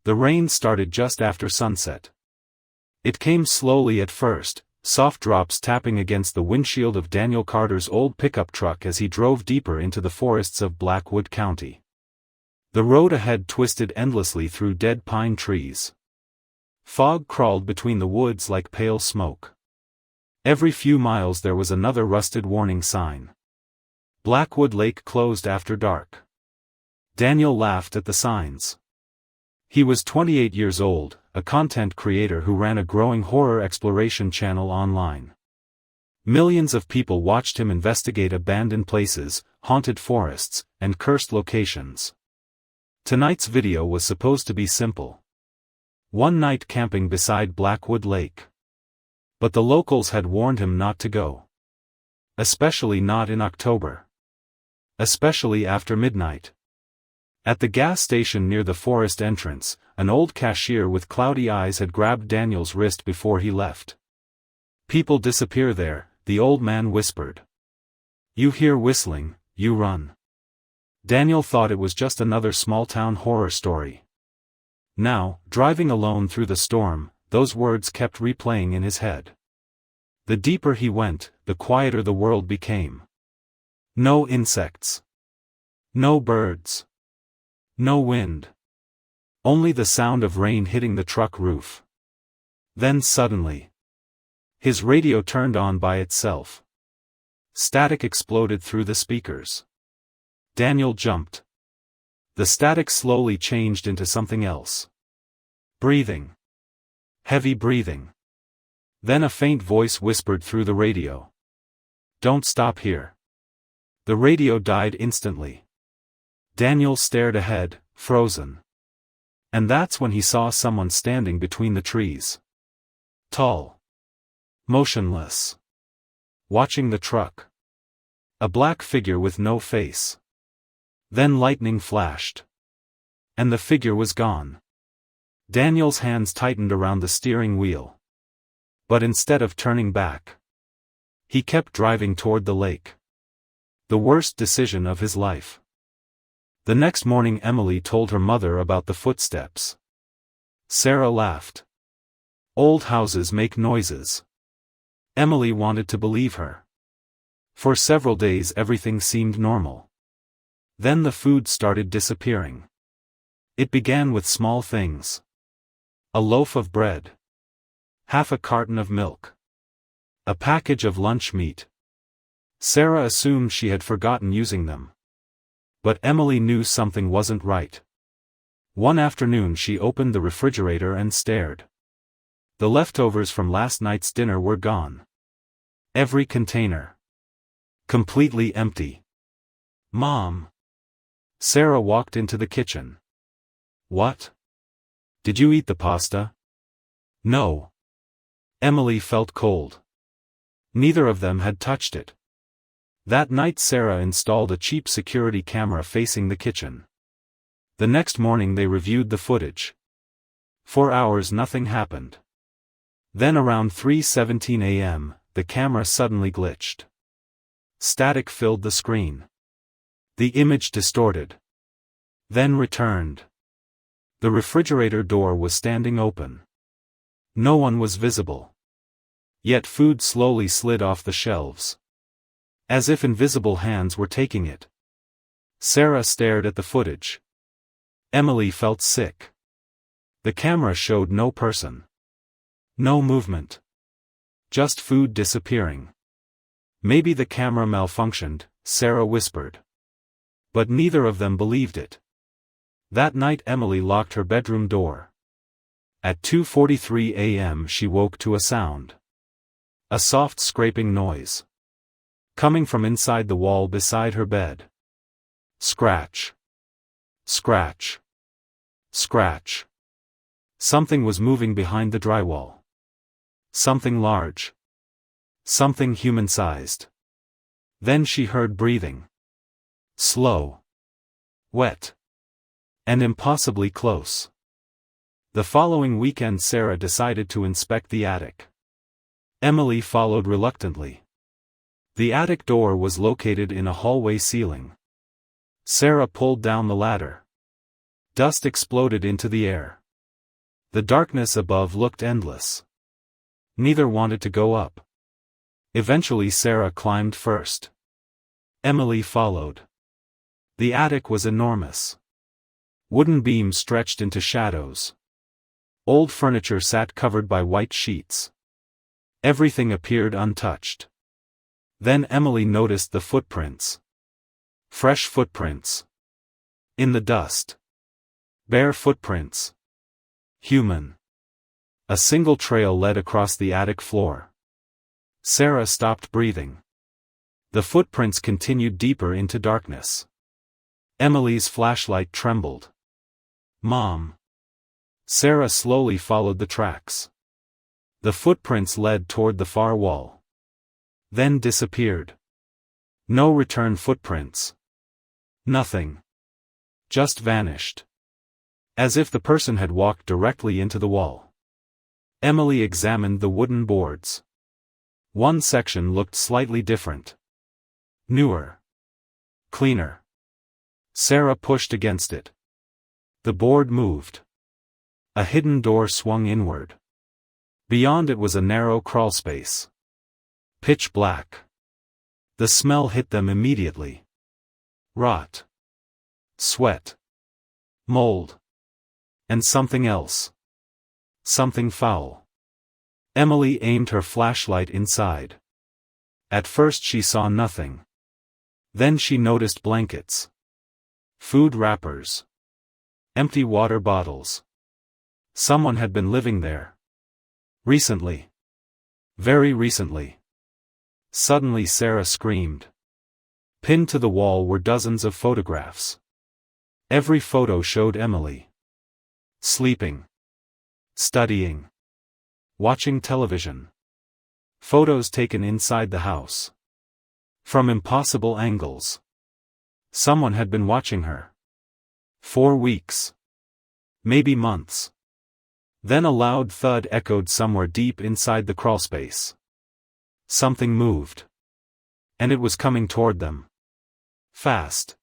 The rain started just after sunset. It came slowly at first, soft drops tapping against the windshield of Daniel Carter's old pickup truck as he drove deeper into the forests of Blackwood County. The road ahead twisted endlessly through dead pine trees. Fog crawled between the woods like pale smoke. Every few miles there was another rusted warning sign. Blackwood Lake closed after dark. Daniel laughed at the signs. He was 28 years old, a content creator who ran a growing horror exploration channel online. Millions of people watched him investigate abandoned places, haunted forests, and cursed locations. Tonight's video was supposed to be simple. One night camping beside Blackwood Lake. But the locals had warned him not to go. Especially not in October. Especially after midnight. At the gas station near the forest entrance, an old cashier with cloudy eyes had grabbed Daniel's wrist before he left. "People disappear there," the old man whispered. "You hear whistling, you run." Daniel thought it was just another small-town horror story. Now, driving alone through the storm, those words kept replaying in his head. The deeper he went, the quieter the world became. No insects. No birds. No wind. Only the sound of rain hitting the truck roof. Then suddenly, his radio turned on by itself. Static exploded through the speakers. Daniel jumped. The static slowly changed into something else. Breathing. Heavy breathing. Then a faint voice whispered through the radio. "Don't stop here." The radio died instantly. Daniel stared ahead, frozen. And that's when he saw someone standing between the trees. Tall. Motionless. Watching the truck. A black figure with no face. Then lightning flashed. And the figure was gone. Daniel's hands tightened around the steering wheel. But instead of turning back, he kept driving toward the lake. The worst decision of his life. The next morning Emily told her mother about the footsteps. Sarah laughed. "Old houses make noises." Emily wanted to believe her. For several days everything seemed normal. Then the food started disappearing. It began with small things. A loaf of bread. Half a carton of milk. A package of lunch meat. Sarah assumed she had forgotten using them. But Emily knew something wasn't right. One afternoon she opened the refrigerator and stared. The leftovers from last night's dinner were gone. Every container. Completely empty. "Mom." Sarah walked into the kitchen. "What? Did you eat the pasta?" "No." Emily felt cold. Neither of them had touched it. That night Sarah installed a cheap security camera facing the kitchen. The next morning they reviewed the footage. For hours nothing happened. Then around 3:17 a.m., the camera suddenly glitched. Static filled the screen. The image distorted. Then returned. The refrigerator door was standing open. No one was visible. Yet food slowly slid off the shelves. As if invisible hands were taking it. Sarah stared at the footage. Emily felt sick. The camera showed no person. No movement. Just food disappearing. "Maybe the camera malfunctioned," Sarah whispered. But neither of them believed it. That night Emily locked her bedroom door. At 2:43 a.m. she woke to a sound. A soft scraping noise. Coming from inside the wall beside her bed. Scratch. Scratch. Scratch. Something was moving behind the drywall. Something large. Something human-sized. Then she heard breathing. Slow. Wet. And impossibly close. The following weekend Sarah decided to inspect the attic. Emily followed reluctantly. The attic door was located in a hallway ceiling. Sarah pulled down the ladder. Dust exploded into the air. The darkness above looked endless. Neither wanted to go up. Eventually Sarah climbed first. Emily followed. The attic was enormous. Wooden beams stretched into shadows. Old furniture sat covered by white sheets. Everything appeared untouched. Then Emily noticed the footprints. Fresh footprints. In the dust. Bare footprints. Human. A single trail led across the attic floor. Sarah stopped breathing. The footprints continued deeper into darkness. Emily's flashlight trembled. Mom. Sarah slowly followed the tracks. The footprints led toward the far wall. Then disappeared. No return footprints. Nothing. Just vanished. As if the person had walked directly into the wall. Emily examined the wooden boards. One section looked slightly different. Newer. Cleaner. Sarah pushed against it. The board moved. A hidden door swung inward. Beyond it was a narrow crawlspace. Pitch black. The smell hit them immediately. Rot. Sweat. Mold. And something else. Something foul. Emily aimed her flashlight inside. At first she saw nothing. Then she noticed blankets. Food wrappers. Empty water bottles. Someone had been living there. Recently. Very recently. Suddenly Sarah screamed. Pinned to the wall were dozens of photographs. Every photo showed Emily. Sleeping. Studying. Watching television. Photos taken inside the house. From impossible angles. Someone had been watching her. 4 weeks. Maybe months. Then a loud thud echoed somewhere deep inside the crawlspace. Something moved. And it was coming toward them. Fast.